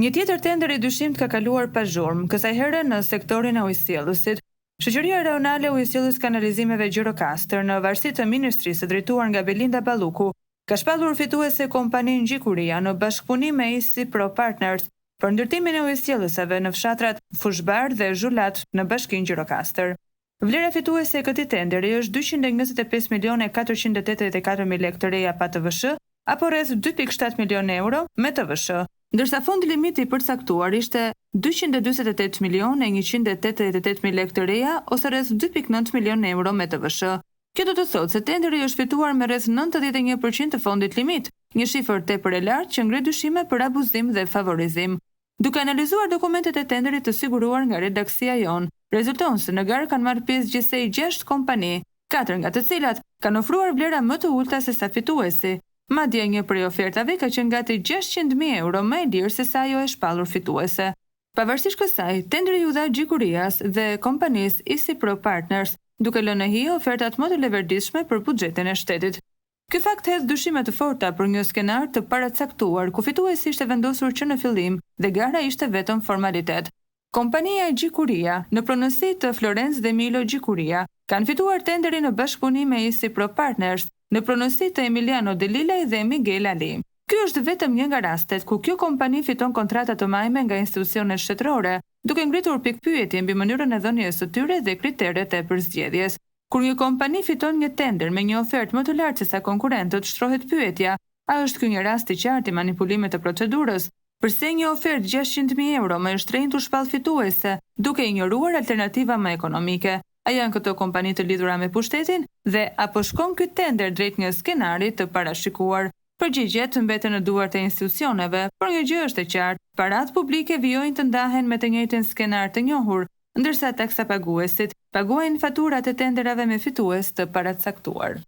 Një tjetër tender i dyshimt ka kaluar pa zhurmë, kësaj here në sektorin e ujësjellësit. Shoqëria Rajonale e Ujësjelljes Kanalizimeve Gjirokastër, në varësi të ministrisë drejtuar nga Belinda Balluku, ka shpallur fituese kompaninë Gjikuria në bashkëpunim me ISI Pro Partners për ndërtimin e ujësjellësave në fshatrat Fushbar dhe Zhulat në Bashkinë Gjirokastër. Vlera fituese e këtij tenderi është 225.484.000 lekë të reja pa TVSH apo rreth 2.7 milionë euro me TVSH, ndërsa fondi limiti i përcaktuar ishte 228.188.000 lekë të reja ose rreth 2.9 milionë euro me TVSH. Kjo do të thotë se tenderi është fituar me rreth 91% të fondit limit, një shifër tepër e lartë që ngre dyshime për abuzim dhe favorizim. Duke analizuar dokumentet e tenderit të siguruar nga redaksia jon, rezulton se në garë kanë marrë pjesë gjithsej 6 kompani, 4 nga të cilat kanë ofruar vlera më të ulta se sa fituesi. Madje një prej ofertave ka qenë gati 600.000 euro më e lirë se sa ajo e shpallur fituese. Pavarësisht kësaj, tenderi u dha Gjikurias dhe kompanisë ISI Pro Partners, duke lënë në hije ofertat më të leverdishme për buxhetin e shtetit. Ky fakt hedh dyshime të forta për një skenar të paracaktuar ku fituesi ishte vendosur që në fillim dhe gara ishte vetëm formalitet. Kompania Gjikuria, në pronësi të Florence dhe Milo Gjikuria, kanë fituar tenderin në bashkëpunim me ISI Pro Partners, në pronësi të Emiliano De Lilaj dhe Miguel Ali. Ky është vetëm një nga rastet ku kjo kompani fiton kontrata të majme nga institucionet shtetërore, duke ngritur pikpyetje mbi mënyrën e dhënies së tyre dhe kriteret e përzgjedhjes. Kur një kompani fiton një tender me një ofertë më të lartë se sa konkurrentët, shtrohet pyetja, a është ky një rast i qartë i manipulimit të procedurës? Përse një ofertë 600.000 euro më është shtrenjtë u shpall fituese, duke injoruar alternativa më ekonomike? A janë këto kompani të lidhura me pushtetin dhe apo shkon ky tender drejt një skenari të parashikuar? Përgjigjet mbeten në duart e institucioneve, por një gjë është e qartë, paratë publike vijojnë të ndahen me të njëjtin skenar të njohur, ndërsa taksapaguesit paguajnë faturat e tenderave me fitues të paracaktuar.